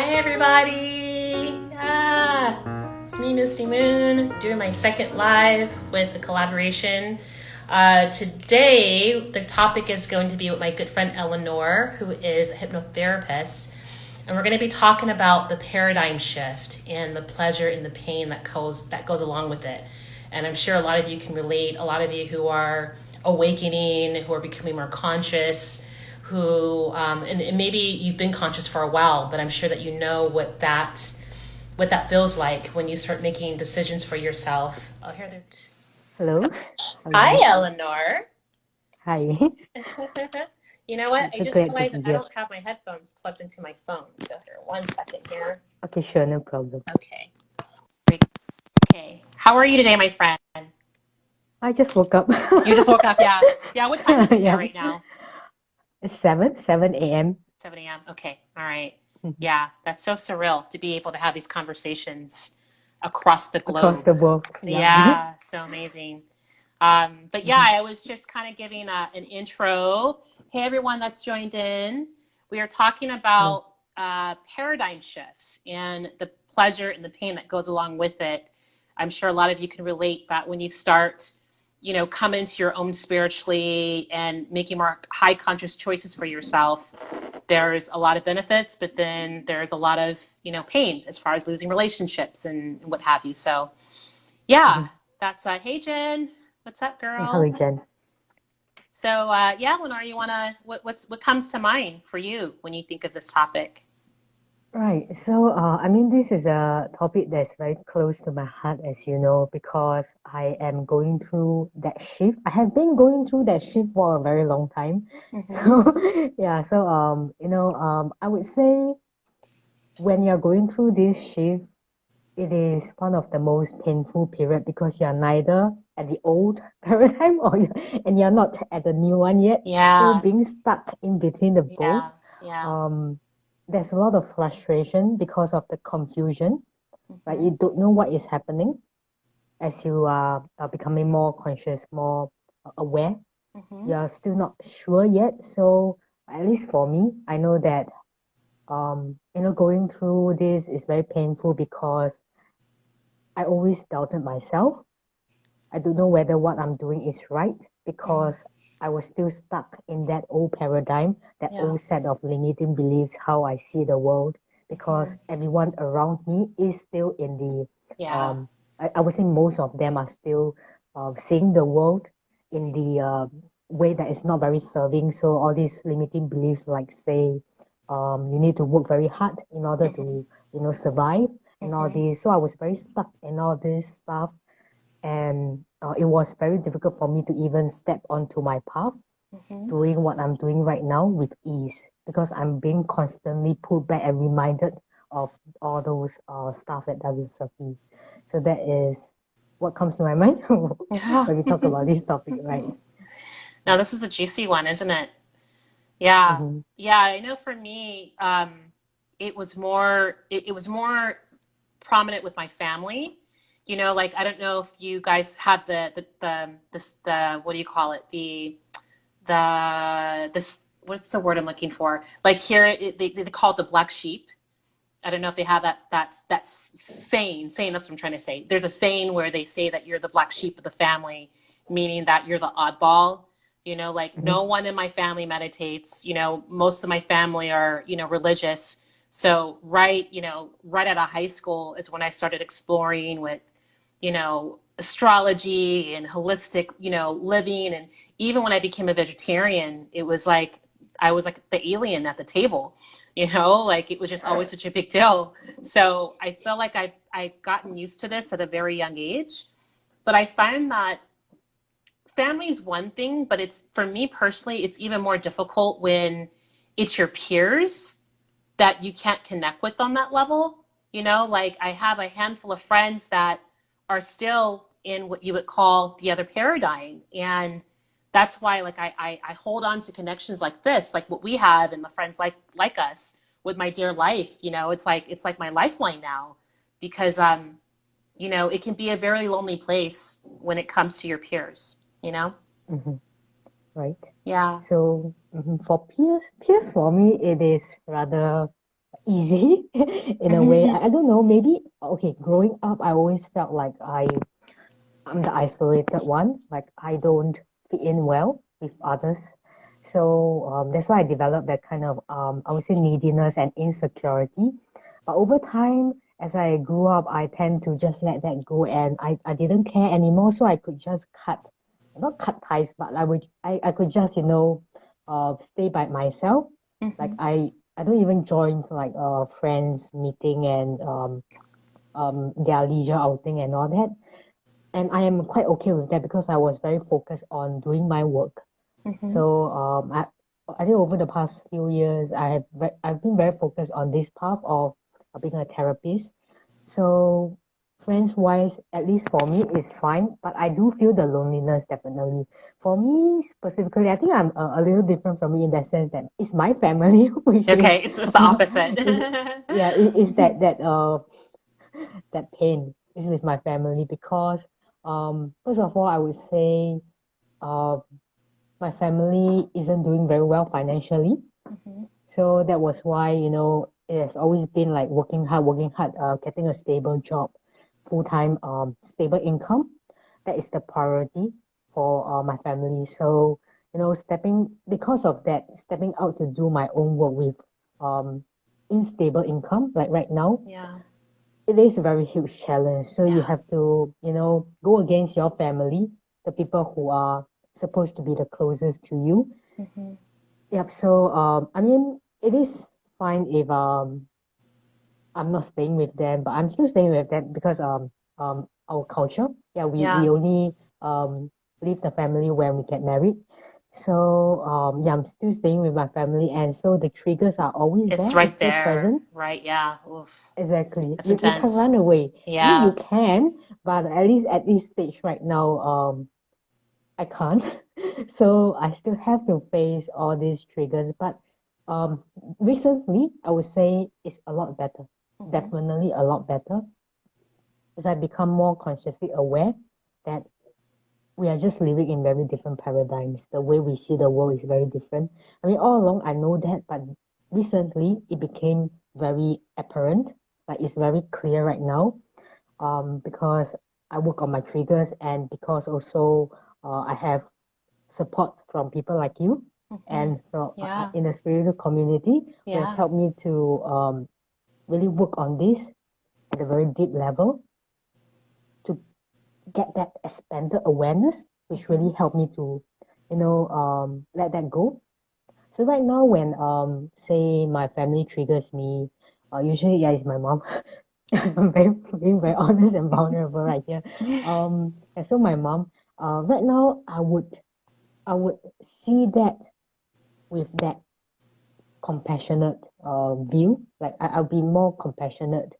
Hi everybody! It's me, MystyMoon, doing my second live with a collaboration. Today, the topic is going to be with my good friend Eleanor, who is a hypnotherapist. And we're going to be talking about the paradigm shift and the pleasure and the pain that goes along with it. And I'm sure a lot of you can relate, a lot of you who are awakening, who are becoming more conscious, who and maybe you've been conscious for a while, but I'm sure that you know what that feels like when you start making decisions for yourself. Oh, here they're. Hello. Hi, Hello. Eleanor. Hi. You know what? It's I so just glad to realized be I here. don't have my headphones plugged into my phone. So here, 1 second here. Okay, sure, no problem. Okay. Okay. How are you today, my friend? I just woke up. You just woke up, yeah. Yeah, what time is it there Yeah. right now? It's 7 a.m. 7 a.m. Okay. All right. Yeah, that's so surreal to be able to have these conversations across the Across globe. the world. Yeah. Yeah, so amazing. But yeah, I was just kind of giving an intro. Hey, everyone that's joined in. We are talking Hello. about paradigm shifts and the pleasure and the pain that goes along with it. I'm sure a lot of you can relate that when you start, coming to your own spiritually and making more high conscious choices for yourself, there's a lot of benefits, but then there's a lot of, pain as far as losing relationships and what have you. So yeah, Mhm. that's hey Jen, what's up, Hello, girl? Jen. So yeah, Lenore, you wanna what comes to mind for you when you think of this topic? Right. So, this is a topic that's very close to my heart, as you know, because I am going through that shift. I have been going through that shift for a very long time. Mm-hmm. So, yeah. I would say when you're going through this shift, it is one of the most painful period because you're neither at the old paradigm and you're not at the new one yet. So Yeah, being stuck in between the both, yeah, yeah. um, there's a lot of frustration because of the confusion. Like Mm-hmm. you don't know what is happening as you are becoming more conscious, more aware. Mm-hmm. You're still not sure yet. So at least for me, I know that going through this is very painful because I always doubted myself. I don't know whether what I'm doing is right Mm. because I was still stuck in that old paradigm, that Yeah. old set of limiting beliefs, how I see the world, Mm-hmm. because everyone around me is still in Yeah. I would say most of them are still seeing the world in the way that is not very serving. So all these limiting beliefs, like say, you need to work very hard in order Mm-hmm. to, survive and all Mm-hmm. this. So I was very stuck in all this stuff, and it was very difficult for me to even step onto my path, Mm-hmm. doing what I'm doing right now with ease, because I'm being constantly pulled back and reminded of all those stuff that doesn't serve me. So that is what comes to my mind Yeah. when we talk about this topic, right? Now this is the juicy one, isn't it? Yeah. Mm-hmm. Yeah, I know for me, it was more prominent with my family. Like I don't know if you guys had the what do you call it? The this what's the word I'm looking for? Like here they call it the black sheep. I don't know if they have that's saying that's what I'm trying to say. There's a saying where they say that you're the black sheep of the family, meaning that you're the oddball. Like no Mm-hmm. one in my family meditates. Most of my family are, religious. So right out of high school is when I started exploring with, astrology and holistic, living. And even when I became a vegetarian, it was like I was like the alien at the table, like it was just always such a big deal. So I feel like I've gotten used to this at a very young age. But I find that family is one thing, but it's for me personally, it's even more difficult when it's your peers that you can't connect with on that level. Like I have a handful of friends that are still in what you would call the other paradigm. And that's why like I hold on to connections like this, like what we have and the friends like us with my dear life. It's like my lifeline now because it can be a very lonely place when it comes to your peers. Mm-hmm. Right. Yeah. So for peers for me, it is rather easy in a way. I don't know, maybe okay, growing up I always felt like I'm the isolated one, like I don't fit in well with others. So that's why I developed that kind of I would say neediness and insecurity. But over time, as I grew up, I tend to just let that go, and I didn't care anymore. So I could just not cut ties, but I could just stay by myself. Like Mhm. I don't even join like friends meeting and their leisure outing and all that. And I am quite okay with that because I was very focused on doing my work. Mhm. So I think over the past few years, I've been very focused on this path of being a therapist. So friends wise, at least for me, is fine. But I do feel the loneliness definitely. For me specifically, I think I'm a little different from you in that sense that it's my family, which is Okay, it's the opposite. yeah, it is that pain is with my family because first of all, I would say uh my family isn't doing very well financially. Mhm. So that was why, it has always been like working hard, getting a stable job, full-time, stable income. That is the priority for my family. So, because of that, stepping out to do my own work with unstable income, like right now, Yeah. it is a very huge challenge. So you Yeah. have to, go against your family, the people who are supposed to be the closest to you. Mhm. Yep. So, I mean, it is fine if I'm not staying with them, but I'm still staying with them because our culture, yeah, we Yeah. only leave the family when we get married. So yeah, I'm still staying with my family, and so the triggers are always It's there. It's right still there. present. Right. Yeah. Oof. Exactly. That's You can't intense. run away. I mean, you Yeah. can, but at least at this stage right now, I can't. So I still have to face all these triggers. But um, recently, I would say it's a lot better. Mhm. Definitely a lot better as I become more consciously aware that we are just living in very different paradigms. The way we see the world is very different. I mean, all along I know that, but recently it became very apparent. Like it's very clear right now. Because I work on my triggers and because also I have support from people like you Mhm. and from Yeah. in the spiritual community who has Yeah. helped me to really work on this at a very deep level to get that expanded awareness, which Mhm. really helped me to, let that go. So right now, when say my family triggers me, usually yeah, it's my mom. I'm being very honest and vulnerable right here. And so my mom, right now, I would see that with that compassionate view. Like I'll be more compassionate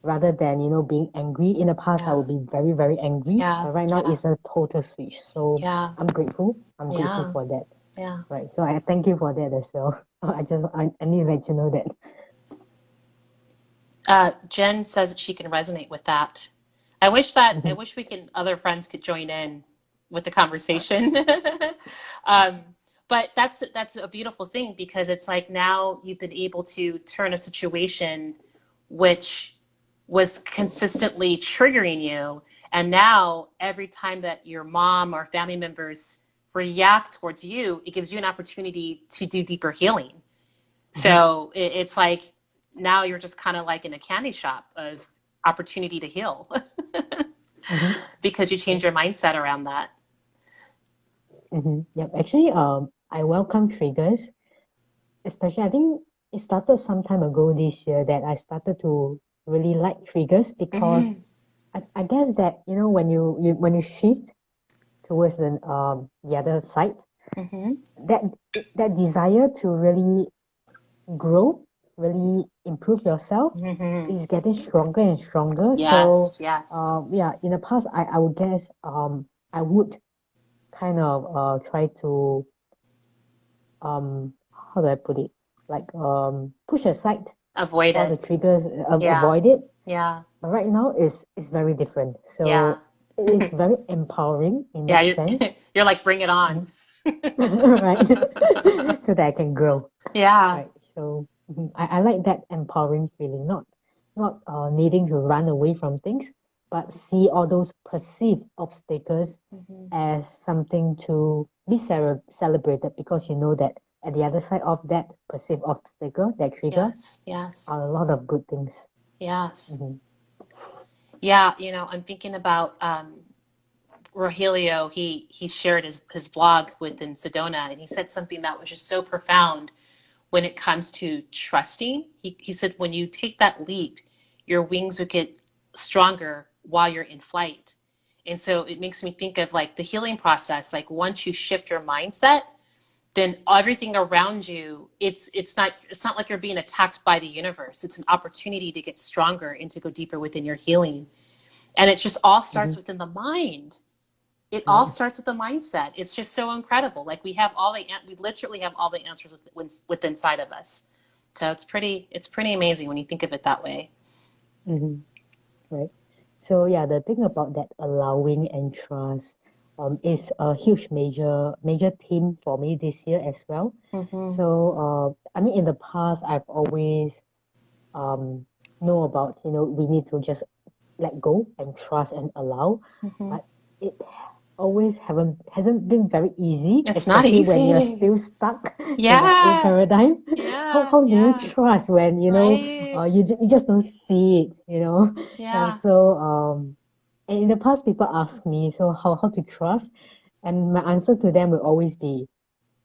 rather than being angry. In the past, I Yeah. would be very very angry, Yeah. but right now Yeah. it's a total switch. So Yeah. I'm grateful. I'm grateful Yeah. for that. Yeah. Right. So I thank you for that as well. I need to let you know that. Jen says that she can resonate with that. I Mhm. wish other friends could join in with the conversation. um, but that's a beautiful thing because it's like now you've been able to turn a situation which was consistently triggering you, and now every time that your mom or family members react towards you, it gives you an opportunity to do deeper healing. Mhm. So it's like now you're just kind of like in a candy shop of opportunity to heal Mhm. because you change Yep. your mindset around that. Yep. Actually, I welcome triggers, especially I think it started some time ago this year that I started to really like triggers because Mm-hmm. I guess that when you shift towards the other side, Mm-hmm. that that desire to really grow, really improve yourself Mm-hmm. is getting stronger and stronger. So, Yes, yes. yeah, in the past, I would guess I would kind of try to how do I put it? Like push aside Avoid all the it. triggers, Yeah, avoid it. yeah, But right now is very different. yeah. So it is very empowering in Yeah, that sense. you're like, bring it on. Mhm. Right? So that I can grow. Yeah, Right. So. I like that empowering feeling, not needing to run away from things, but see all those perceived obstacles Hmm. as something to be celebrated because you know that at the other side of that perceived obstacle, that trigger, Yes, yes, are a lot of good things. yes. Hmm. Yeah, I'm thinking about Rogelio. He shared his vlog within Sedona, and he said something that was just so profound when it comes to trusting. He said when you take that leap, your wings would get stronger while you're in flight. And so it makes me think of like the healing process. Like once you shift your mindset, then everything around you, it's not like you're being attacked by the universe. It's an opportunity to get stronger and to go deeper within your healing. And it just all starts Hmm. within the mind. It all Right. starts with the mindset. It's just so incredible. Like we literally have all the answers within inside of us. So it's pretty amazing when you think of it that way. Hmm. Right. So yeah, the thing about that allowing and trust is a huge major theme for me this year as well. Mm-hmm. So I mean in the past I've always um know about, we need to just let go and trust and allow, Mm-hmm. but it always haven't hasn't been very easy, It's not especially when you're easy. still stuck in that old Yeah. paradigm. how Yeah. how do you Yeah. trust when Right. you just don't see it. Yeah, Yeah. so and in the past people ask me, so how to trust, and my answer to them will always be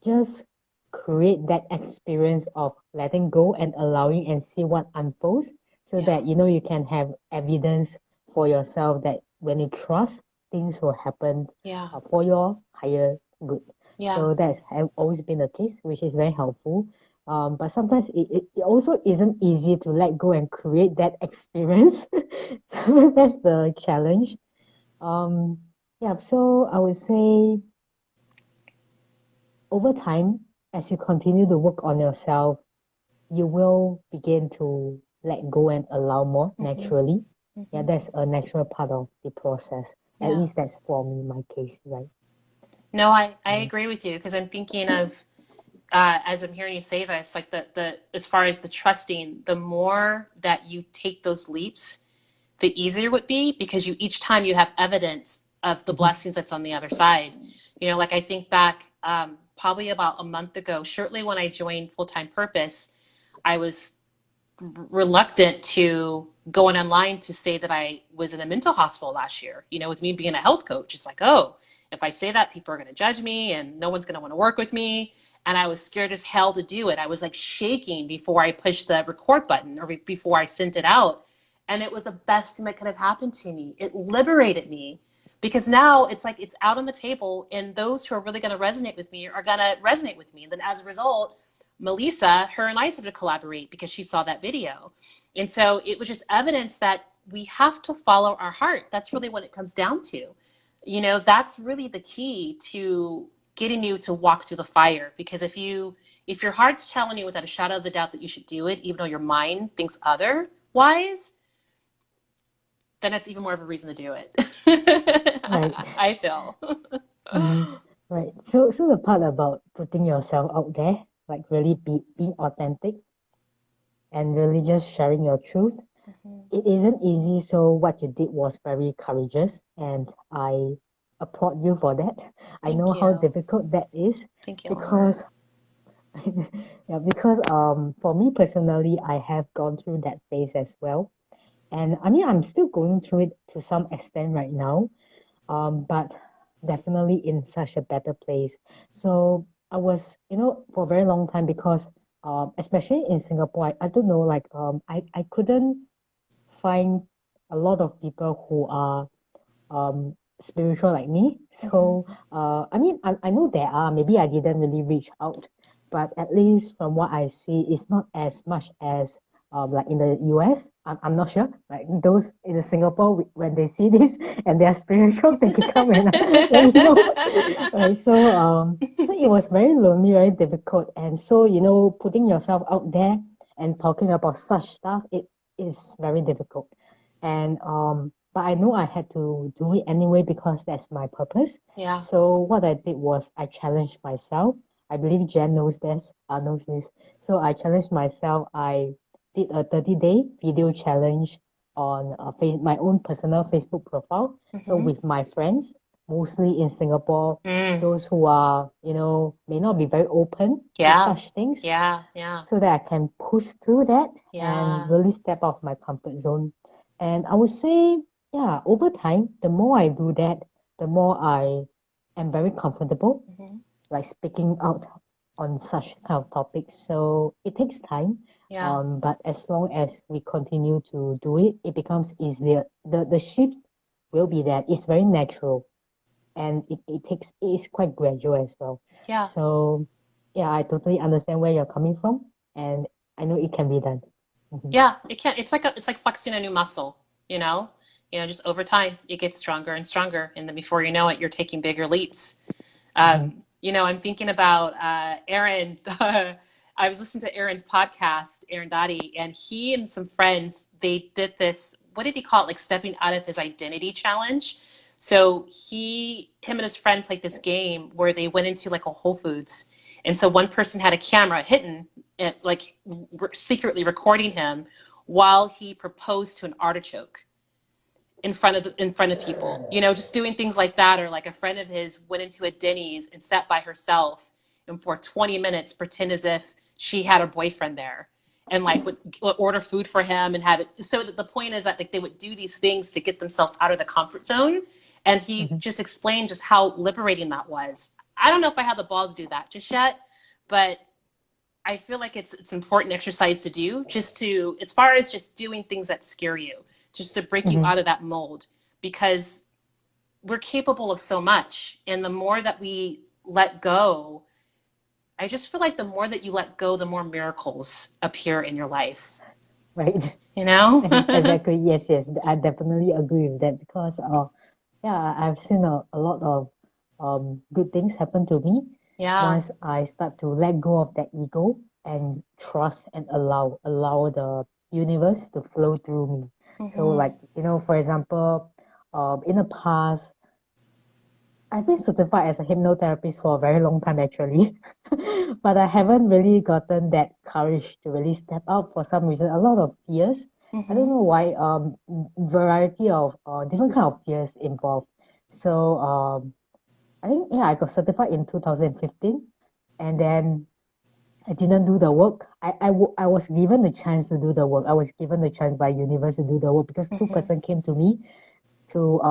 just create that experience of letting go and allowing and see what unfolds, so Yeah. that you can have evidence for yourself that when you trust, things will happen Yeah. for your higher good. Yeah. So that's have always been the case, which is very helpful. But sometimes it also isn't easy to let go and create that experience. So that's the challenge. um yeah, so I would say over time, as you continue to work on yourself, you will begin to let go and allow more Mm-hmm. naturally. Yeah, Mm-hmm. that's a natural part of the process. At Yeah. least that's for me, my case, right? No, I Mm, agree with you because I'm thinking of as I'm hearing you say this, like the as far as the trusting, the more that you take those leaps, the easier it would be because each time you have evidence of the mhm, blessings that's on the other side. Like I think back probably about a month ago, shortly when I joined Full Time Purpose, I was reluctant to going online to say that I was in a mental hospital last year. With me being a health coach, it's like, oh, if I say that, people are going to judge me and no one's going to want to work with me. And I was scared as hell to do it. I was like shaking before I pushed the record button or before I sent it out. And it was the best thing that could have happened to me. It liberated me because now it's like it's out on the table, and those who are really going to resonate with me are going to resonate with me. And then as a result, Melissa, her and I started to collaborate because she saw that video. And so it was just evidence that we have to follow our heart. That's really what it comes down to. That's really the key to getting you to walk through the fire. Because if your heart's telling you without a shadow of a doubt that you should do it, even though your mind thinks otherwise, then that's even more of a reason to do it. right. I feel. Hmm. Right. So the part about putting yourself out there, like really being authentic and really just sharing your truth, Mhm. it isn't easy. So what you did was very courageous, and I applaud you for that. I Thank know how you. difficult that is, Thank you, Eleanor. because yeah, because for me personally, I have gone through that phase as well. And I mean, I'm still going through it to some extent right now, but definitely in such a better place. So I was, for a very long time, because especially in Singapore, I don't know, like I couldn't find a lot of people who are spiritual like me. Hmm. So I mean, I know there are, maybe I didn't really reach out, but at least from what I see, it's not as much as like in the US. I'm not sure. Like those in the Singapore, when they see this and they are spiritual, they can come and let me know. Right. So it was very lonely, very difficult. And so, putting yourself out there and talking about such stuff, it is very difficult. And but I know I had to do it anyway because that's my purpose. Yeah. So what I did was I challenged myself. I believe Jen knows this. Knows this. So I challenged myself. I did a 30-day video challenge on my own personal Facebook profile. So Mm-hmm. with my friends, mostly in Singapore, Mm. those who are, may not be very open to Yeah. such things, Yeah. Yeah. so that I can push through that and Yeah. really step out of my comfort zone. And I would say, yeah, over time, the more I do that, the more I am very comfortable, Mm-hmm. like speaking out on such kind of topics. So it takes time, Yeah. but as long as we continue to do it, it becomes easier. The shift will be that it's very natural, and it's quite gradual as well. Yeah. So yeah, I totally understand where you're coming from, and I know it can be done. Mhm. Yeah. It can. It's like flexing a new muscle. You know. Just over time, it gets stronger and stronger, and then before you know it, you're taking bigger leaps. Mhm. I'm thinking about Aaron. I was listening to Aaron's podcast, Aaron Dottie, and he and some friends, they did this, what did he call it? Like stepping out of his identity challenge. So him and his friend played this game where they went into like a Whole Foods. And so one person had a camera hidden, like secretly recording him while he proposed to an artichoke in front of people, just doing things like that. Or like a friend of his went into a Denny's and sat by herself and for 20 minutes pretend as if she had her boyfriend there and like would order food for him and have it. So the point is that like they would do these things to get themselves out of the comfort zone. And he Mhm. just explained just how liberating that was. I don't know if I have the balls to do that just yet, but I feel like it's important exercise to do, just to, as far as just doing things that scare you, just to break you Mhm. out of that mold, because we're capable of so much. And the more that we let go, I just feel like the more that you let go, the more miracles appear in your life, Right. you know? Exactly. Yes, yes. I definitely agree with that because yeah, I've seen a lot of good things happen to me Yeah. once I start to let go of that ego and trust and allow the universe to flow through me. So Mm-hmm. like, for example, in the past, I've been certified as a hypnotherapist for a very long time actually, but I haven't really gotten that courage to really step out for some reason. A lot of fears. I don't Mm-hmm. know why. Variety of different kind of fears involved. So I think yeah, I got certified in 2015, and then I didn't do the work. I was given the chance to do the work. I was given the chance by universe to do the work because two Mm-hmm. person came to me to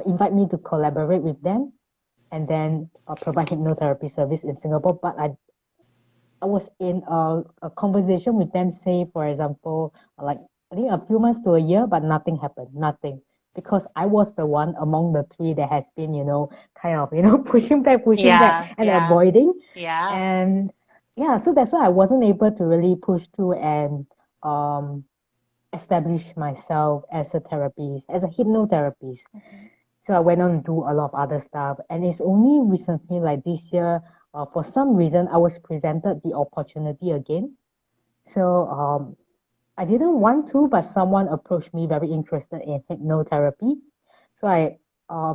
invite me to collaborate with them and then provide hypnotherapy service in Singapore. But I was in a conversation with them, say, for example, like I think a few months to a year, but nothing happened, nothing. Because I was the one among the three that has been, kind of, pushing back Yeah. and Yeah. avoiding. Yeah. And yeah, so that's why I wasn't able to really push through and um, establish myself as a therapist, as a hypnotherapist. Mm-hmm. So I went on to do a lot of other stuff. And it's only recently, like this year, for some reason, I was presented the opportunity again. So I didn't want to, but someone approached me very interested in hypnotherapy. So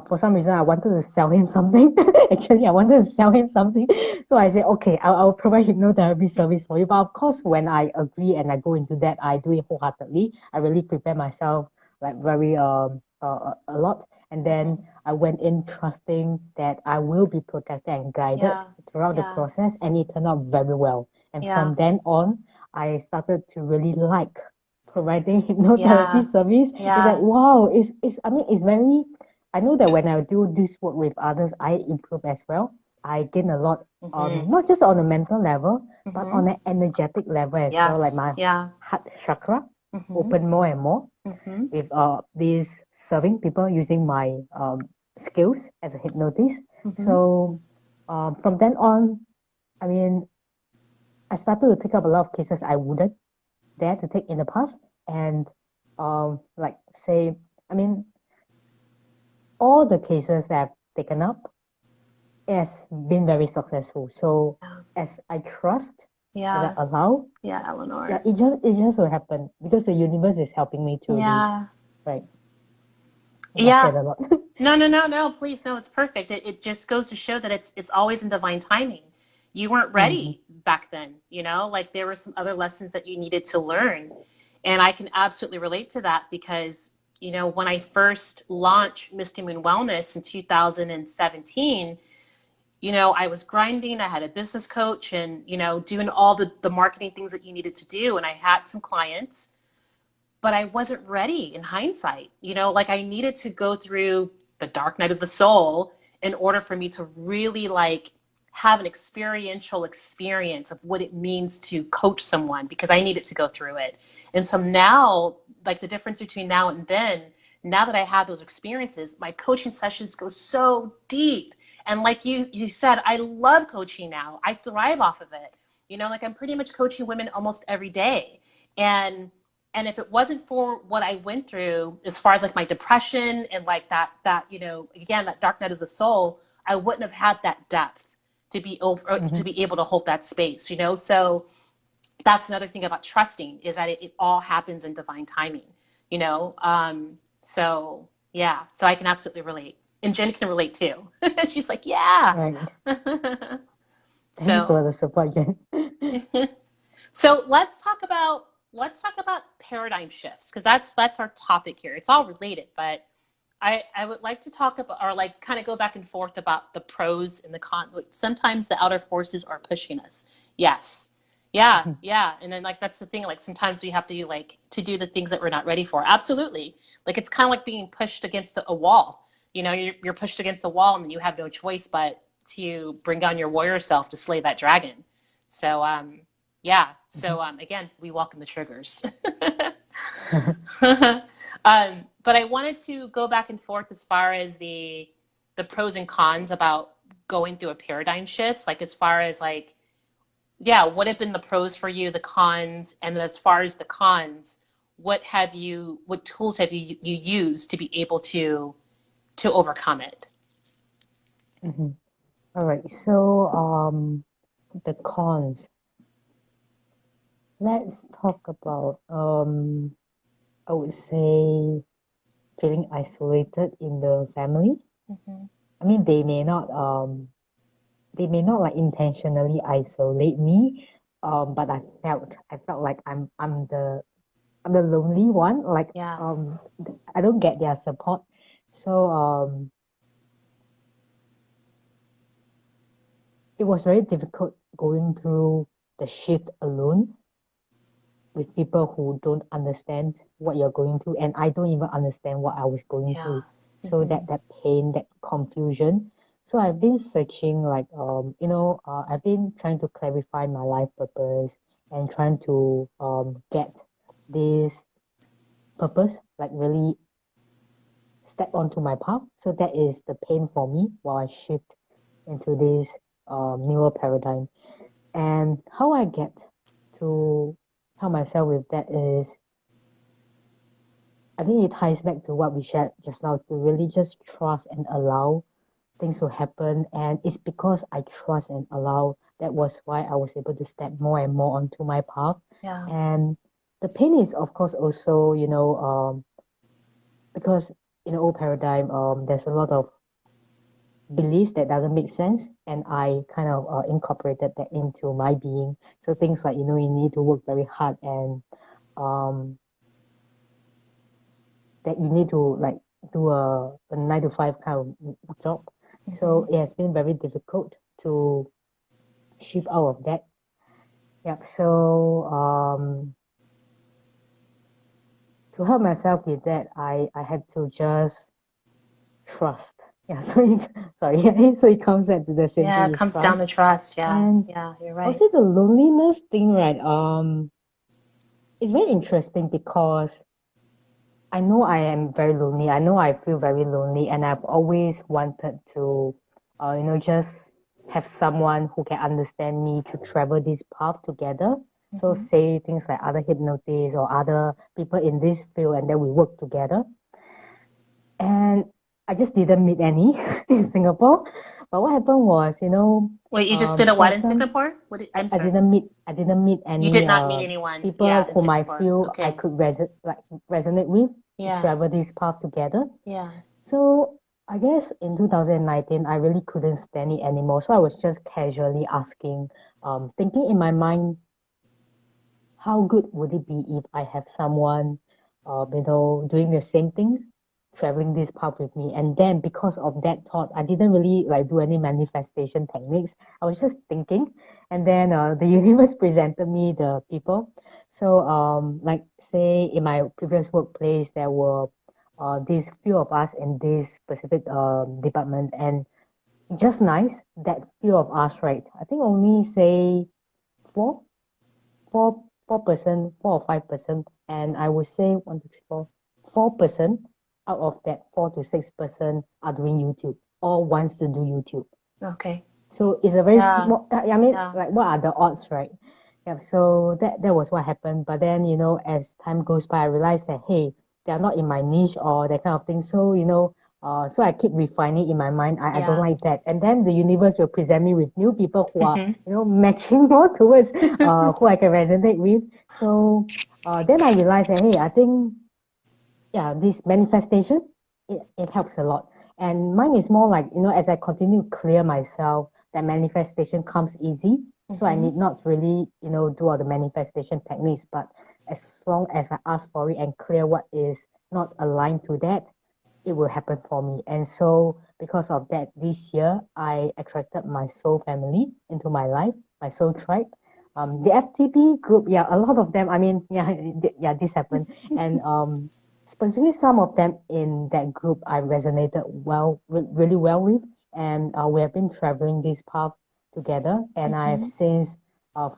for some reason, I wanted to sell him something. Actually, I wanted to sell him something. So I said, okay, I'll provide hypnotherapy service for you. But of course, when I agree and I go into that, I do it wholeheartedly. I really prepare myself like very a lot. And then Mm-hmm. I went in trusting that I will be protected and guided Yeah. throughout the Yeah. process, and it turned out very well. And Yeah. from then on, I started to really like providing hypnotherapy Yeah. service. It's like Yeah. wow, I mean it's very I know that when I do this work with others, I improve as well. I gain a lot Mm-hmm. not just on a mental level, but Mm-hmm. on an energetic level as well. Like Yes. my Yeah. heart chakra Mm-hmm. open more and more Mm-hmm. with these serving people using my skills as a hypnotist. Mm-hmm. So from then on, I mean, I started to take up a lot of cases I wouldn't dare to take in the past, and like say, I mean, all the cases that I've taken up has been very successful. So Yeah. as I trust, as I Yeah. allow, Yeah, yeah, Eleanor. it just will happen because the universe is helping me through this. Yeah. Right. And I Yeah. said a lot. No, no, no, no. Please, no. It's perfect. It just goes to show that it's always in divine timing. you weren't Mm-hmm. ready back then, like there were some other lessons that you needed to learn. And I can absolutely relate to that because, when I first launched Misty Moon Wellness in 2017, I was grinding. I had a business coach and, doing all the marketing things that you needed to do. And I had some clients, but I wasn't ready in hindsight. Like I needed to go through the dark night of the soul in order for me to really like have an experiential experience of what it means to coach someone because I needed to go through it. And so now, like the difference between now and then, now that I have those experiences, my coaching sessions go so deep. And like you said, I love coaching now. I thrive off of it. Like I'm pretty much coaching women almost every day. And if it wasn't for what I went through, as far as like my depression and like that, again, that dark night of the soul, I wouldn't have had that depth to be over, to Mm-hmm. be able to hold that space, So that's another thing about trusting is that it all happens in divine timing, so yeah, so I can absolutely relate. And Jen can relate too. She's like, yeah. Right. Thanks for So the support, Jen. So let's talk about paradigm shifts because that's our topic here. It's all related, but I would like to talk about or like kind of go back and forth about the pros and the cons. Sometimes the outer forces are pushing us. Yes. Yeah, yeah. And then like that's the thing, like sometimes we have to do like to do the things that we're not ready for. Absolutely. Like it's kind of like being pushed against a wall. You're pushed against the wall and you have no choice but to bring down your warrior self to slay that dragon. So yeah. So again, we welcome the triggers. But I wanted to go back and forth as far as the pros and cons about going through a paradigm shifts, like as far as like, yeah, what have been the pros for you, the cons, and then as far as the cons, what tools have you used to be able to overcome it? Mm-hmm. All right. So, the cons. Let's talk about, I would say feeling isolated in the family. Mm-hmm. I mean, they may not like intentionally isolate me, but I felt like I'm the lonely one. Like, Yeah. I don't get their support. So, it was very difficult going through the shift alone with people who don't understand what you're going through, and I don't even understand what I was going Yeah. through. So Mm-hmm. that pain, that confusion. So I've been searching, like, I've been trying to clarify my life purpose and trying to get this purpose, like really step onto my path. So that is the pain for me while I shift into this newer paradigm. And how I get to help myself with that is, I think it ties back to what we shared just now, to really just trust and allow things to happen. And it's because I trust and allow that was why I was able to step more and more onto my path. Yeah. And the pain is, of course, also, because in the old paradigm, there's a lot of beliefs that doesn't make sense, and I kind of incorporated that into my being. So things like, you need to work very hard, and um, that you need to like do a 9 to 5 kind of job. Mm-hmm. So it has been very difficult to shift out of that. Yep. So to help myself with that, I had to just trust. Yeah. Sorry. So it comes back to the same Yeah, thing it is comes down trust. to trust. Yeah. And Yeah, you're I would right. say the loneliness thing, right? It's very interesting because I know I am very lonely. I know I feel very lonely, and I've always wanted to, just have someone who can understand me to travel this path together. So Mm-hmm. say things like other hypnotists or other people in this field, and then we work together. And I just didn't meet any in Singapore. But what happened was, Wait, you just did a for what in some, Singapore? I'm I sorry. didn't meet You any did not meet anyone. Yeah, people in whom I Singapore. feel I Okay. could resonate with to Yeah. travel this path together. Yeah. So I guess in 2019, I really couldn't stand it anymore. So I was just casually asking, thinking in my mind, how good would it be if I have someone, doing the same thing, traveling this path with me? And then because of that thought, I didn't really like do any manifestation techniques. I was just thinking, and then the universe presented me the people. So like say in my previous workplace, there were these few of us in this specific department, and just nice that few of us, right? I think only say four four person, 4 or 5%, and I would say 4% out of that 4 to 6% are doing YouTube or wants to do YouTube. Okay. So it's a very Yeah. small. I mean, Yeah. like, what are the odds, right? Yeah. So that was what happened. But then, as time goes by, I realized that hey, they're not in my niche or that kind of thing. So so I keep refining in my mind. I don't Yeah. like that. And then the universe will present me with new people who are Hmm. matching more towards who I can resonate with. So then I realized that hey, I think yeah, this manifestation, it helps a lot. And mine is more like, as I continue to clear myself, that manifestation comes easy. So I Hmm. need not really, do all the manifestation techniques, but as long as I ask for it and clear what is not aligned to that, it will happen for me. And so because of that, this year I attracted my soul family into my life, my soul tribe. The FTP group, yeah, a lot of them. I mean, yeah, yeah, this happened, and specifically some of them in that group I resonated really well with, and we have been traveling this path together, and I've Hmm. since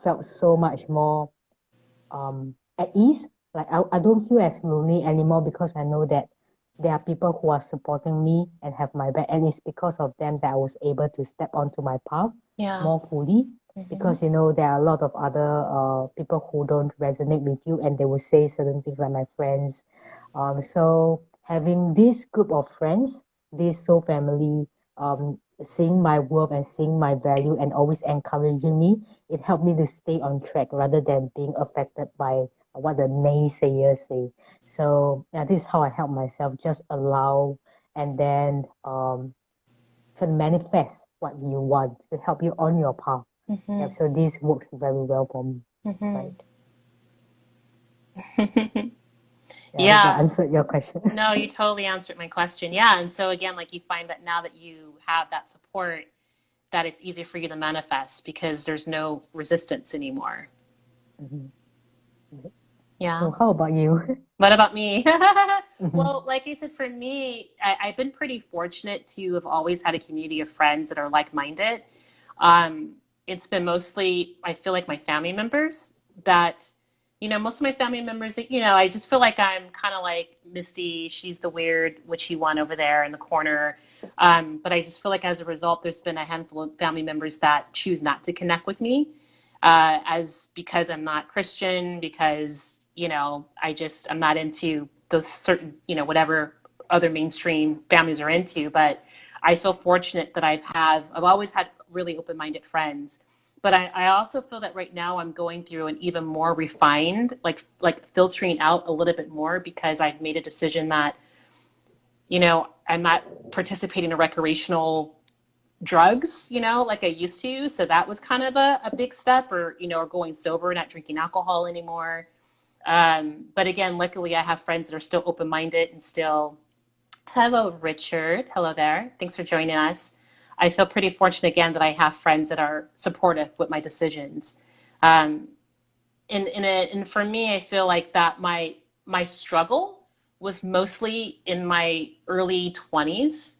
felt so much more at ease. Like I don't feel as lonely anymore because I know that there are people who are supporting me and have my back, and it's because of them that I was able to step onto my path Yeah. more fully. Hmm. Because there are a lot of other people who don't resonate with you, and they will say certain things like my friends. So having this group of friends, this soul family, seeing my worth and seeing my value and always encouraging me, it helped me to stay on track rather than being affected by what the naysayers say. So yeah, this is how I help myself. Just allow and then try to manifest what you want to help you on your path. Yeah, Hmm. so this works very well for me. Hmm. Right. Yeah, I hope that Yeah. answered your question. No, you totally answered my question. Yeah. And so again, like you find that now that you have that support, that it's easier for you to manifest because there's no resistance anymore. Mhm. Yeah. So how about you? What about me? Mhm. Well, like I said, for me, I've been pretty fortunate to have always had a community of friends that are like-minded. Um, it's been mostly, I feel like my family members that, most of my family members, I just feel like I'm kind of like Misty. She's the weird witchy one over there in the corner. But I just feel like as a result, there's been a handful of family members that choose not to connect with me as because I'm not Christian, because I'm not into those certain whatever other mainstream families are into. But I feel fortunate that I've always had really open-minded friends. But I also feel that right now I'm going through an even more refined, like filtering out a little bit more because I've made a decision that I'm not participating in recreational drugs, like I used to. So that was kind of a big step, or going sober, not drinking alcohol anymore. But again, luckily I have friends that are still open-minded and still, hello, Richard. Hello there. Thanks for joining us. I feel pretty fortunate again that I have friends that are supportive with my decisions. Um, and for me, I feel like that my struggle was mostly in my early 20s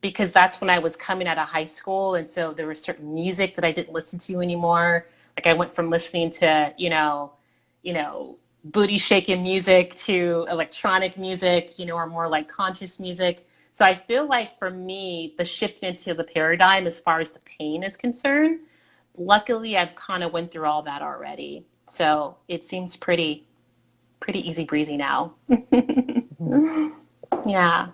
because that's when I was coming out of high school, and so there was certain music that I didn't listen to anymore. Like I went from listening to you know booty shaking music to electronic music, or more like conscious music. So I feel like for me, the shift into the paradigm as far as the pain is concerned, luckily I've kind of went through all that already. So it seems pretty easy breezy now. Mhm. Yeah.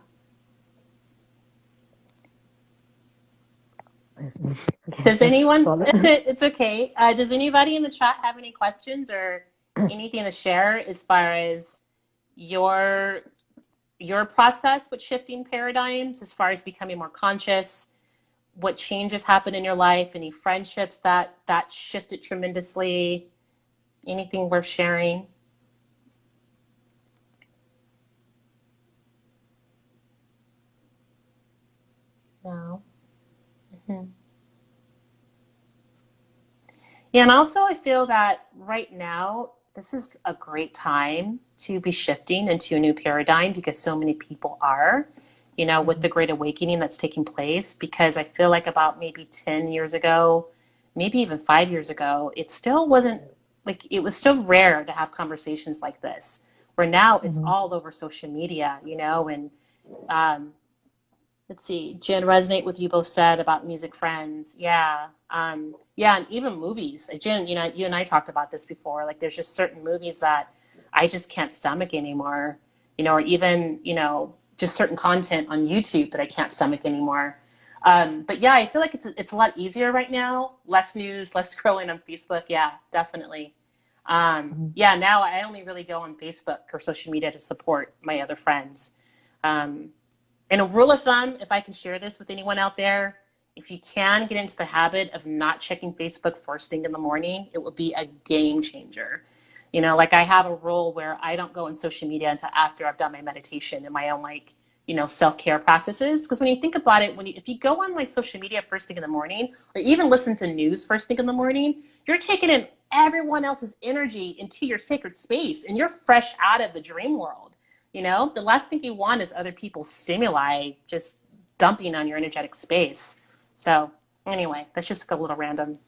Okay, Does that's anyone, solid. it's okay. Does anybody in the chat have any questions or anything to share as far as your your process with shifting paradigms as far as becoming more conscious, what changes happen in your life, any friendships that shifted tremendously, anything worth sharing? No. Mhm. Yeah, and also I feel that right now, this is a great time to be shifting into a new paradigm because so many people are, with the Great Awakening that's taking place. Because I feel like about maybe 10 years ago, maybe even 5 years ago, it still wasn't like it was still rare to have conversations like this, where now it's Mm-hmm. all over social media, and um, let's see, Jen, resonate with you both said about music friends. Yeah. Yeah, and even movies. Jen, you and I talked about this before. Like there's just certain movies that I just can't stomach anymore, or even, just certain content on YouTube that I can't stomach anymore. But yeah, I feel like it's a lot easier right now. Less news, less scrolling on Facebook. Yeah, definitely. Yeah, now I only really go on Facebook or social media to support my other friends. Um, and a rule of thumb, if I can share this with anyone out there, if you can get into the habit of not checking Facebook first thing in the morning, it will be a game changer. Like I have a rule where I don't go on social media until after I've done my meditation and my own self-care practices. Because when you think about it, if you go on like social media first thing in the morning, or even listen to news first thing in the morning, you're taking in everyone else's energy into your sacred space and you're fresh out of the dream world. The last thing you want is other people's stimuli just dumping on your energetic space. So anyway, that's just a little random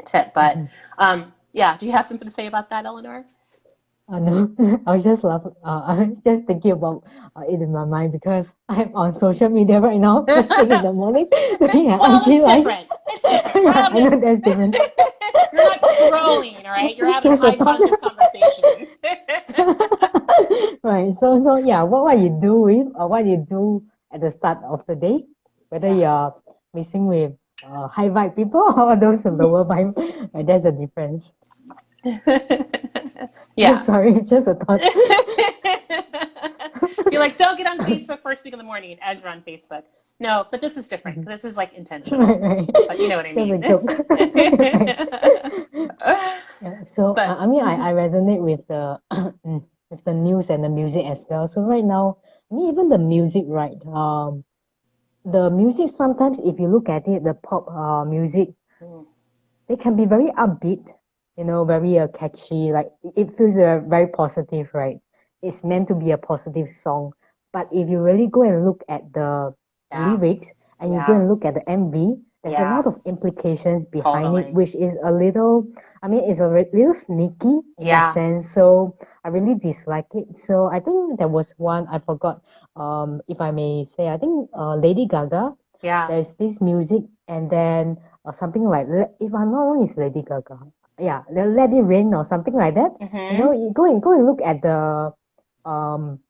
tip. But Mm-hmm. yeah, do you have something to say about that, Eleanor? No, I was just laughing. I was just thinking about it in my mind because I'm on social media right now, first thing in the morning, doing an Well, IG it's live. different. It's different. We're Yeah, I having know that's different. you're not scrolling, all right? You're having a Just a high thought. conscious conversation. Right. So yeah, what you do with or what you do at the start of the day, whether Yeah. you're mixing with high vibe people or those lower vibe, there's a difference. Yeah. Sorry, just a thought. You're like, don't get on Facebook first thing in the morning as you're on Facebook. No, but this is different. Mhm. This is like intentional. Right, right. But you know what I Just a mean. joke. Right. Yeah. So But I mean, I resonate with the with the news and the music as well. So right now, I mean, even the music, right? The music sometimes, if you look at it, the pop music, they can be very upbeat, very catchy. Like it feels very positive, right? It's meant to be a positive song. But if you really go and look at the yeah, lyrics and you go yeah, and look at the MV, there's a lot yeah, of implications behind it, totally. which is a little, I mean, it's a little sneaky in that Yeah. sense. So I really dislike it. So I think there was one, I forgot, if I may say, I think Lady Gaga, Yeah. there's this music and then something like, if I'm not wrong, it's Lady Gaga. Yeah, Let It Rain or something like that. Mm-hmm. You go and look at the um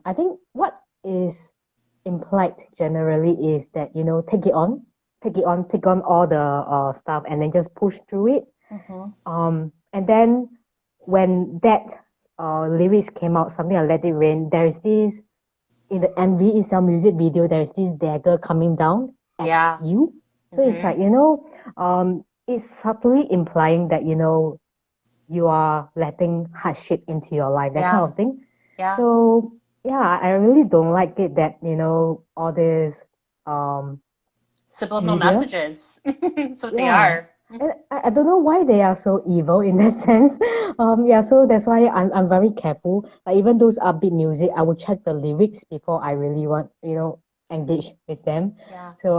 I think what is implied generally is that take on all the stuff and then just push through it. Mm-hmm. And then when that lyrics came out, something like Let It Rain, there is this in the MV itself music video, there is this dagger coming down at Yeah. you. So it's Mm-hmm. like, it's subtly implying that, you are letting hardship into your life, that kind Yeah. of thing. Yeah. So yeah, I really don't like it that, all this um Subliminal media. messages. That's what they Yeah. are. And I don't know why they are so evil in that sense. Yeah, so that's why I'm very careful. Like even those upbeat music, I will check the lyrics before I really want, engage with them. Yeah. So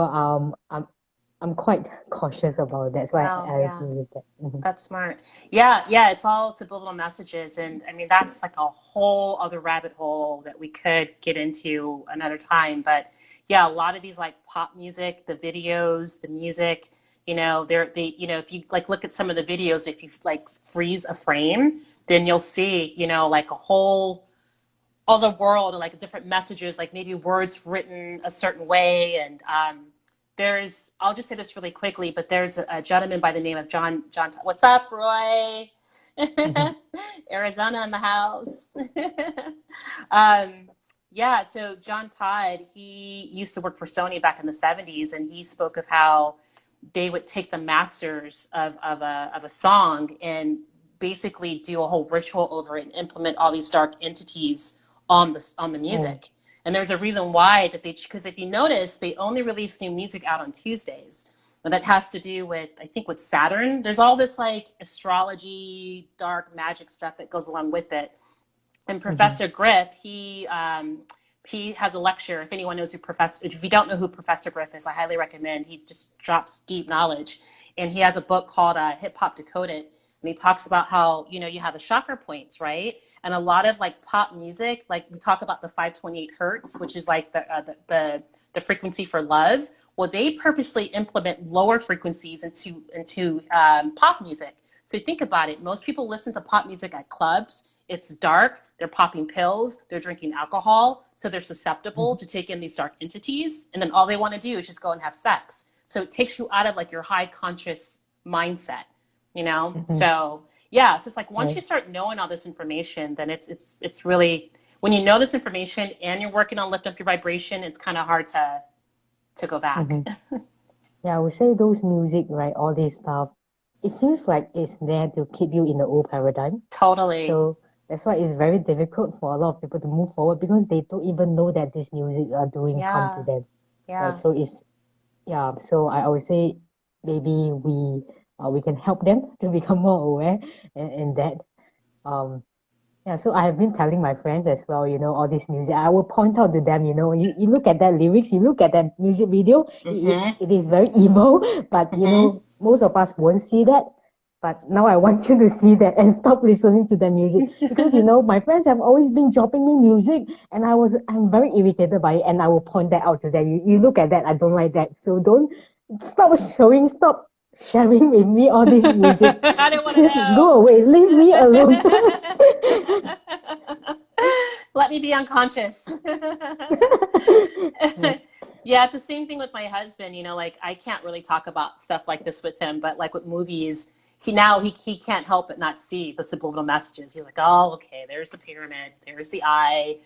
I'm quite cautious about that. So No, I yeah. agree with that. That's smart. Yeah, yeah, it's all subliminal messages. And I mean, that's like a whole other rabbit hole that we could get into another time. But yeah, a lot of these like pop music, the videos, the music, if you like look at some of the videos, if you like freeze a frame, then you'll see, like a whole other world and like different messages, like maybe words written a certain way. And I'll just say this really quickly, but there's a gentleman by the name of John. What's up, Roy? Mhm. Arizona in the house. um, yeah, so John Todd, he used to work for Sony back in the 70s, and he spoke of how they would take the masters of a song and basically do a whole ritual over it and implement all these dark entities on the Oh, music. And there's a reason why that because if you notice, they only release new music out on Tuesdays. And that has to do with, I think, with Saturn. There's all this like astrology, dark magic stuff that goes along with it. And mhm. Professor Griff, he has a lecture. If anyone knows who Professor, if you don't know who Professor Griff is, I highly recommend. He just drops deep knowledge, and he has a book called Hip Hop Decoded, and he talks about how you have the chakra points, right? And a lot of like pop music, like we talk about the 528 hertz, which is like the frequency for love. Well, they purposely implement lower frequencies into pop music. So think about it. Most people listen to pop music at clubs. It's dark. They're popping pills. They're drinking alcohol. So they're susceptible Mhm. to take in these dark entities. And then all they want to do is just go and have sex. So it takes you out of like your high conscious mindset, you know? Mhm. So yeah, so it's like once Right. you start knowing all this information, then it's really when you know this information and you're working on lifting up your vibration, it's kind of hard to go back. Mhm. Yeah, I would say those music, right, all this stuff, it feels like it's there to keep you in the old paradigm. Totally. So that's why it's very difficult for a lot of people to move forward because they don't even know that this music are doing harm to Yeah. them, right? Yeah. So it's yeah. So I would say maybe we can help them to become more aware in that. Um, yeah, so I have been telling my friends as well, all this music. I will point out to them, you look at that lyrics, you look at that music video, Mm-hmm. it is very evil, but Mm-hmm. most of us won't see that. But now I want you to see that and stop listening to the music because my friends have always been dropping me music and I'm very irritated by it and I will point that out to them. You look at that, I don't like that. So don't stop sharing with me all this music. I don't want to Please go know. away, leave me alone. Let me be unconscious. Right. Yeah, it's the same thing with my husband. Like I can't really talk about stuff like this with him, but like with movies, he can't help but not see the subliminal messages. He's like, oh, okay, there's the pyramid, there's the eye.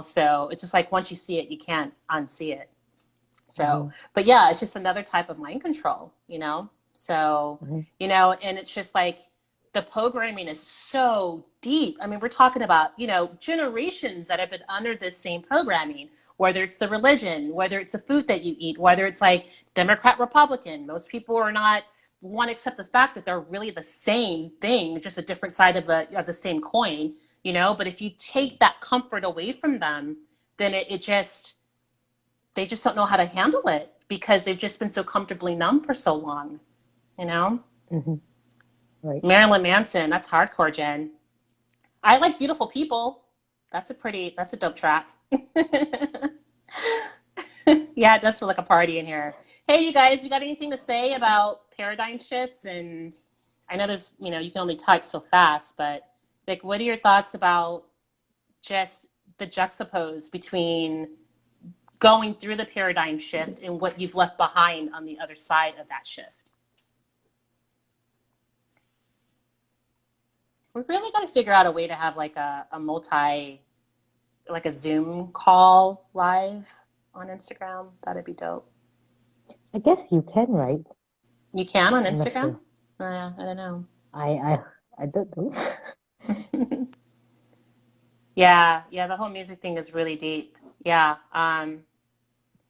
So it's just like once you see it, you can't unsee it. So, Mhm, but yeah, it's just another type of mind control. So, mhm, and it's just like the programming is so deep. I mean, we're talking about generations that have been under this same programming, whether it's the religion, whether it's the food that you eat, whether it's like Democrat, Republican. Most people are not want to accept the fact that they're really the same thing, just a different side of the same coin. But if you take that comfort away from them, then it just they just don't know how to handle it because they've just been so comfortably numb for so long, you know? mhm. Right. Marilyn Manson, that's hardcore, Jen. I like beautiful people. That's a dope track. Yeah, it does feel like a party in here. Hey, you guys, you got anything to say about paradigm shifts? And I know you can only type so fast, but like, what are your thoughts about just the juxtapose between going through the paradigm shift and what you've left behind on the other side of that shift? We really got to figure out a way to have like like a Zoom call live on Instagram. That'd be dope. I guess you can, right? You can on I'm not Instagram? sure. I don't know. I I I don't know. Yeah, yeah, the whole music thing is really deep. Yeah.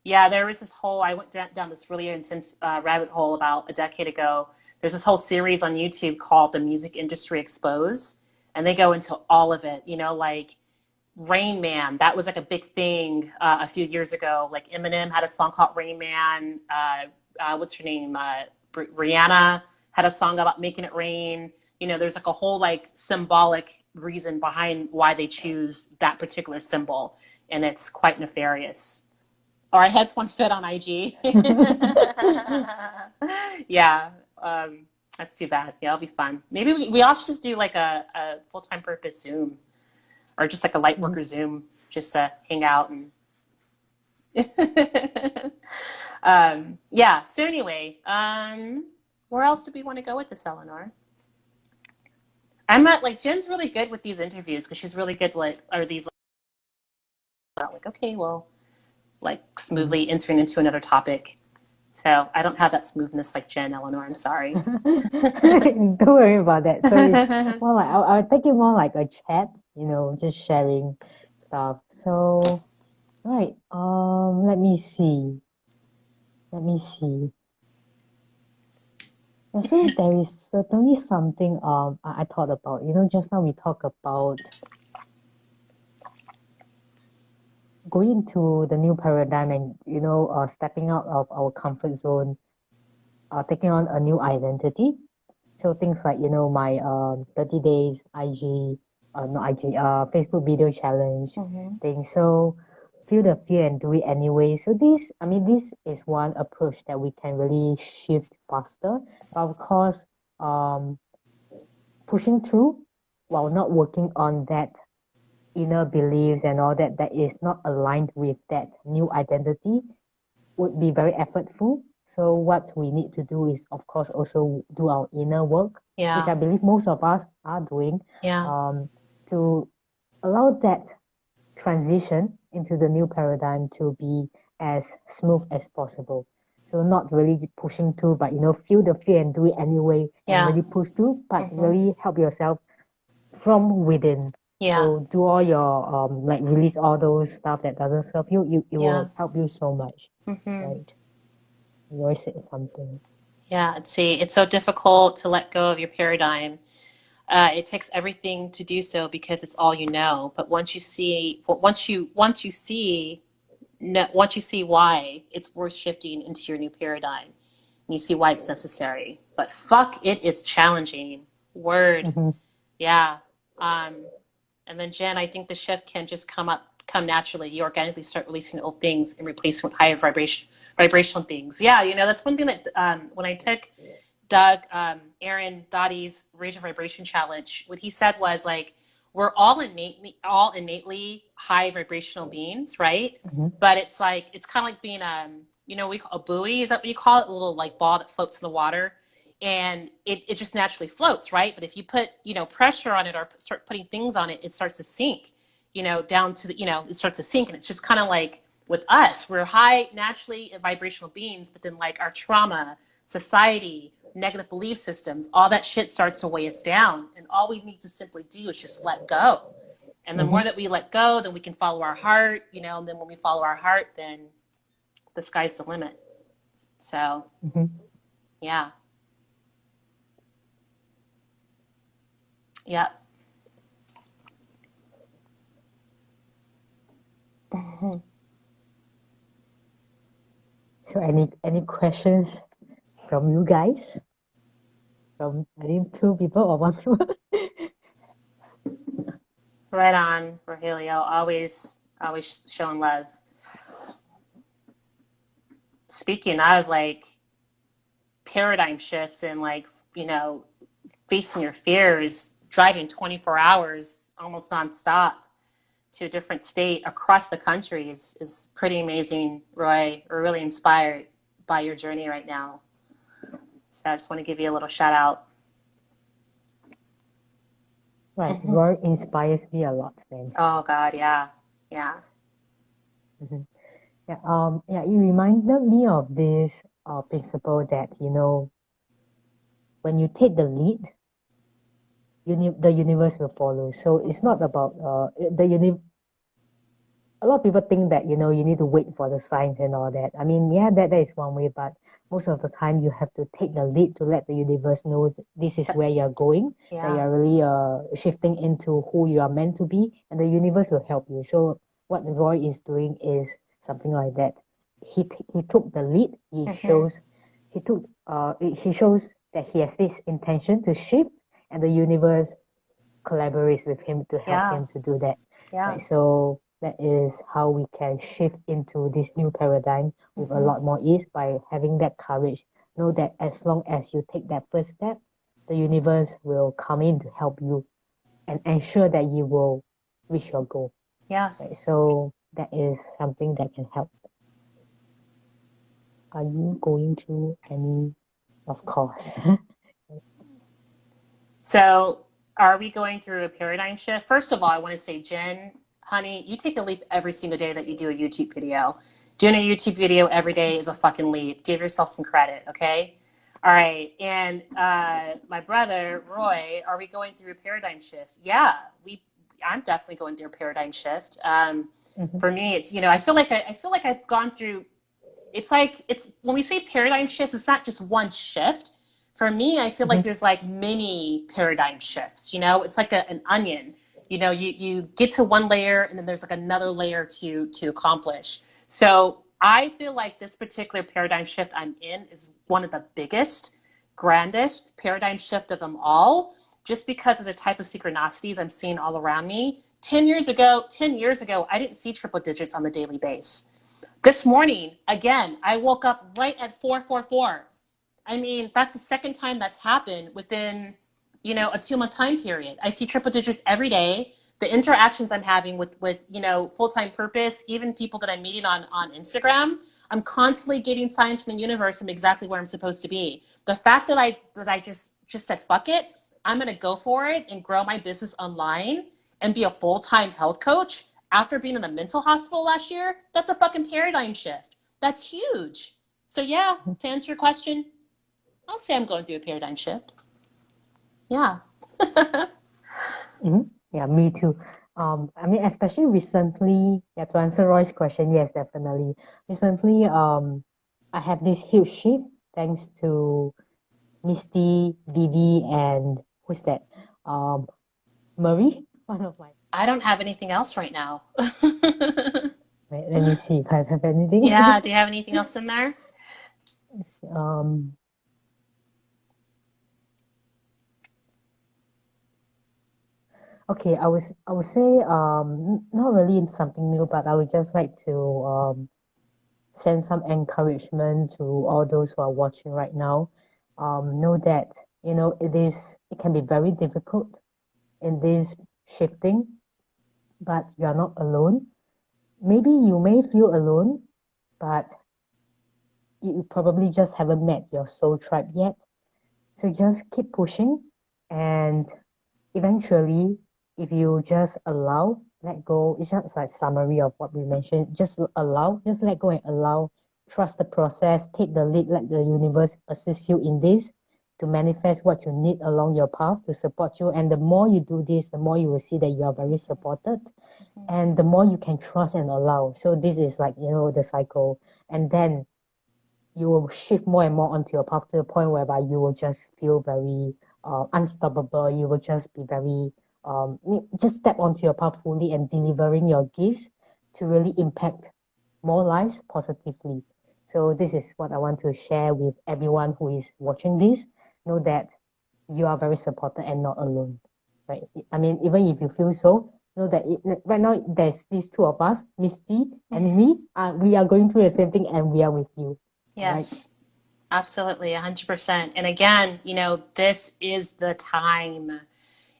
Yeah, there was this whole, I went down this really intense rabbit hole about a decade ago. There's this whole series on YouTube called The Music Industry Exposed, and they go into all of it, like Rain Man. That was like a big thing a few years ago. Like Eminem had a song called Rain Man. What's her name? Rihanna had a song about making it rain. There's like a whole like symbolic reason behind why they choose that particular symbol, and it's quite nefarious. Our heads won't fit on IG. Yeah, that's too bad. Yeah, it'll be fun. Maybe we all should just do like a full-time purpose Zoom or just like a light Mhm. worker Zoom just to hang out and yeah. So anyway, where else do we want to go with this, Eleanor? I'm not like Jen's really good with these interviews because she's really good with or these like okay, well, like Mm. smoothly entering into another topic. So I don't have that smoothness like Jen, Eleanor. I'm sorry. Don't worry about that. So it's more like I would take it more like a chat, just sharing stuff. So right, let me see. Let me see. So there is certainly something I thought about. Just now we talked about going into the new paradigm and stepping out of our comfort zone, taking on a new identity. So things like my 30 days IG, not IG, Facebook video challenge Mm-hmm. thing. So feel the fear and do it anyway. So this is one approach that we can really shift faster. But of course, um, pushing through while not working on that inner beliefs and all that is not aligned with that new identity would be very effortful. So what we need to do is, of course, also do our inner work, which Yeah. I believe most of us are doing, Yeah. to allow that transition into the new paradigm to be as smooth as possible. So not really pushing through, but feel the fear and do it anyway, and Yeah. really push through, but Mm-hmm. really help yourself from within. Yeah. So do all your like release all those stuff that doesn't serve you. It Yeah. will help you so much, Mm-hmm. right? Roy said something. Yeah. See, it's so difficult to let go of your paradigm. It takes everything to do so because it's all you know. But once you see why it's worth shifting into your new paradigm, and you see why it's necessary. But fuck, it is challenging. Word, Mm-hmm. yeah. Um, and then Jen, I think the shift can just come naturally. You organically start releasing old things and replacing with higher vibrational things. Yeah, that's one thing that when I took Doug, Aaron Dottie's Raise Your Vibration Challenge, what he said was like, we're all innately high vibrational beings, right? Mm-hmm. But it's like it's kind of like being we call a buoy. Is that what you call it? A little like ball that floats in the water, and it just naturally floats, right? But if you put pressure on it or start putting things on it, it starts to sink, down to it starts to sink, and it's just kind of like with us, we're high naturally vibrational beings, but then like our trauma, society, negative belief systems, all that shit starts to weigh us down. And all we need to simply do is just let go. And the Mm-hmm. more that we let go, then we can follow our heart, and then when we follow our heart, then the sky's the limit. So, Mm-hmm. yeah. Yeah. Mm-hmm. So any questions from you guys? From I think two people or one people? Right on, Rogelio. Always showing love. Speaking of like paradigm shifts and like, facing your fears, driving 24 hours almost nonstop to a different state across the country is pretty amazing, Roy. We're really inspired by your journey right now. So I just want to give you a little shout out. Right, Mm-hmm. Roy inspires me a lot, man. Oh God, yeah, yeah. Mm-hmm. Yeah, it reminded me of this principle that when you take the lead, the universe will follow. So it's Mm-hmm. not about the uni. A lot of people think that you need to wait for the signs and all that. I mean, yeah, that is one way, but most of the time you have to take the lead to let the universe know that this is where you're going, that Yeah. you're really shifting into who you are meant to be, and the universe will help you. So what Roy is doing is something like that. He took the lead. Mm-hmm. He shows that he has this intention to shift, and the universe collaborates with him to help Yeah. him to do that. Yeah. Right? So that is how we can shift into this new paradigm with a Mm-hmm. lot more ease by having that courage. Know that as long as you take that first step, the universe will come in to help you and ensure that you will reach your goal. Right? Yes. So that is something that can help. Are you going to any? Of course. So Are we going through a paradigm shift? First of all, I want to say, Jen, honey, you take a leap every single day that you do a YouTube video. Doing a YouTube video every day is a fucking leap. Give yourself some credit, okay? All right. And my brother, Roy, are we going through a paradigm shift? Yeah, I'm definitely going through a paradigm shift. Mm-hmm. For me, it's, I feel like I've gone through, it's when we say paradigm shifts, it's not just one shift. For me, I feel like Mm-hmm. there's like many paradigm shifts. It's like an onion. You get to one layer and then there's like another layer to accomplish. So I feel like this particular paradigm shift I'm in is one of the biggest, grandest paradigm shift of them all, just because of the type of synchronicities I'm seeing all around me. 10 years ago, I didn't see triple digits on the daily base. This morning, again, I woke up right at 444. I mean, that's the second time that's happened within, a 2-month time period. I see triple digits every day. The interactions I'm having with full-time purpose, even people that I'm meeting on Instagram, I'm constantly getting signs from the universe I'm exactly where I'm supposed to be. The fact that I just said, fuck it, I'm going to go for it and grow my business online and be a full-time health coach after being in a mental hospital last year, that's a fucking paradigm shift. That's huge. So yeah, to answer your question, I'll say I'm going through a paradigm shift. Yeah. Mm-hmm. Yeah, me too. I mean, especially recently, yeah, to answer Roy's question, yes, definitely. Recently, I have this huge shift thanks to Misty, Vivi, and who's that? Um, Marie, one of my. I don't have anything else right now. Wait, let me see if I have anything. Yeah. Do you have anything else in there? um, okay, I would say not really in something new, but I would just like to send some encouragement to all those who are watching right now. Know that it can be very difficult in this shifting, but you are not alone. Maybe you may feel alone, but you probably just haven't met your soul tribe yet. So just keep pushing, and eventually, if you just allow, let go, it's just like summary of what we mentioned. Just allow, just let go and allow. Trust the process, take the lead, let the universe assist you in this to manifest what you need along your path to support you. And the more you do this, the more you will see that you are very supported, and the more you can trust and allow. So this is like, the cycle. And then you will shift more and more onto your path to the point whereby you will just feel very unstoppable. You will just be very just step onto your path fully and delivering your gifts to really impact more lives positively. So this is what I want to share with everyone who is watching this. Know that you are very supported and not alone. Right? I mean, even if you feel so, know that right now there's these two of us, Misty and me. We are going through the same thing, and we are with you. Right? Yes, absolutely, 100%. And again, this is the time.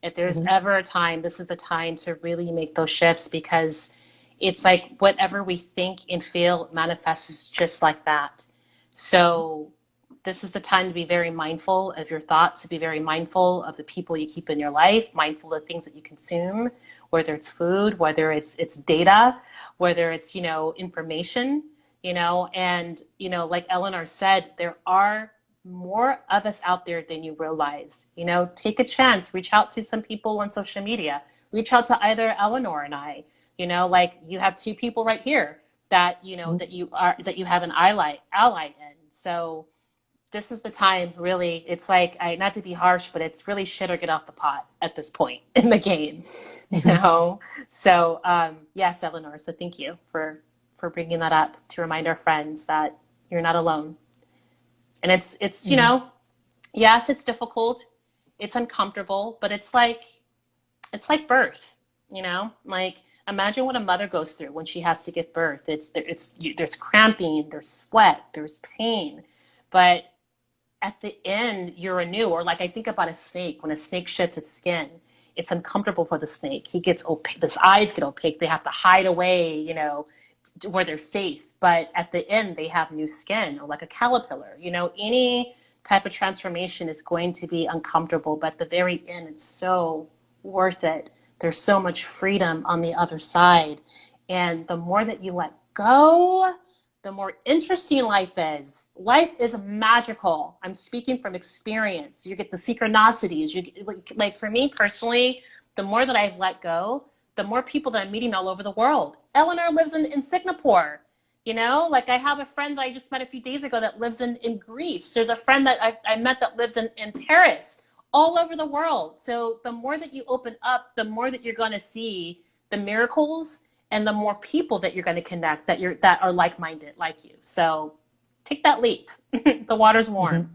If there's Mm-hmm. ever a time, this is the time to really make those shifts, because it's like whatever we think and feel manifests just like that. So this is the time to be very mindful of your thoughts, to be very mindful of the people you keep in your life, mindful of things that you consume, whether it's food, whether it's data, whether it's, information, and, like Eleanor said, there are more of us out there than you realize. Take a chance, reach out to some people on social media, reach out to either Eleanor and I, like you have two people right here that, that you have an ally in. So this is the time, really. It's like, not to be harsh, but it's really shit or get off the pot at this point in the game, Mm-hmm. So yes, Eleanor, so thank you for bringing that up to remind our friends that you're not alone. And it's Mm-hmm. yes, it's difficult, it's uncomfortable, but it's like birth, like imagine what a mother goes through when she has to give birth. There's cramping, there's sweat, there's pain, but at the end you're anew. Or like I think about a snake. When a snake sheds its skin, it's uncomfortable for the snake. He gets opaque, his eyes get opaque, they have to hide away, where they're safe, but at the end they have new skin. Or like a caterpillar, any type of transformation is going to be uncomfortable, but at the very end, it's so worth it. There's so much freedom on the other side. And the more that you let go, the more interesting life is. Life is magical. I'm speaking from experience. You get the synchronicities. You get, like for me personally, the more that I've let go, the more people that I'm meeting all over the world. Eleanor lives in Singapore. You know, like I have a friend that I just met a few days ago that lives in Greece. There's a friend that I met that lives in Paris, all over the world. So the more that you open up, the more that you're going to see the miracles and the more people that you're going to connect that are like-minded like you. So take that leap. The water's warm.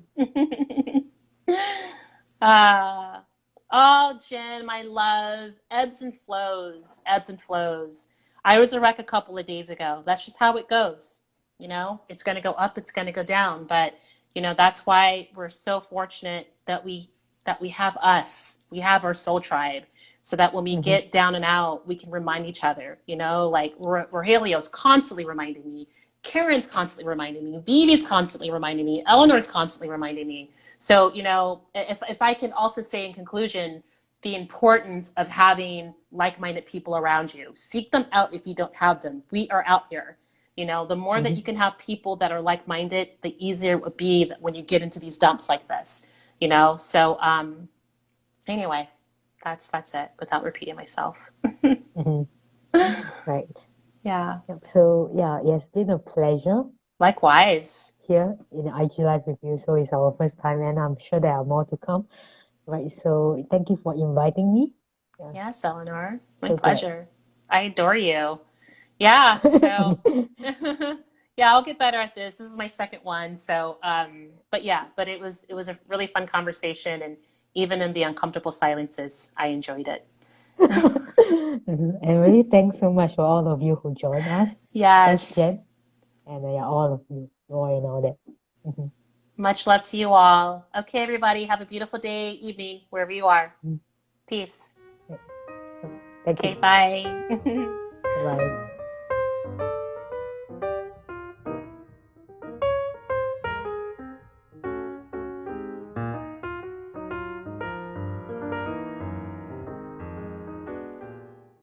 Oh, Jen, my love, ebbs and flows, ebbs and flows. I was a wreck a couple of days ago. That's just how it goes. You know, it's going to go up, it's going to go down. But, you know, that's why we're so fortunate that we have us. We have our soul tribe. So that when we get down and out, we can remind each other, you know, like Rogelio's constantly reminding me. Karen's constantly reminding me. Vivi's constantly reminding me. Eleanor's constantly reminding me. So, you know, if I can also say in conclusion, the importance of having like-minded people around you. Seek them out if you don't have them. We are out here. You know, the more that you can have people that are like-minded, the easier it would be when you get into these dumps like this, you know? So, anyway, that's it without repeating myself. Right. Yeah. Yep. So yeah, it's been a pleasure Likewise. here in IG Live with you. So it's our first time, and I'm sure there are more to come. Right. So thank you for inviting me. Yeah. Yes, Eleanor. My So pleasure. I adore you. Yeah. So, yeah, I'll get better at this. This is my second one. So, but it was a really fun conversation, and even in the uncomfortable silences, I enjoyed it. And really, thanks so much for all of you who joined us. Thanks, Yes. Jen, and yeah, all of you, Roy, and all that. Much love to you all. Okay, everybody, have a beautiful day, evening, wherever you are. Peace. Thank Okay, you. bye. Bye.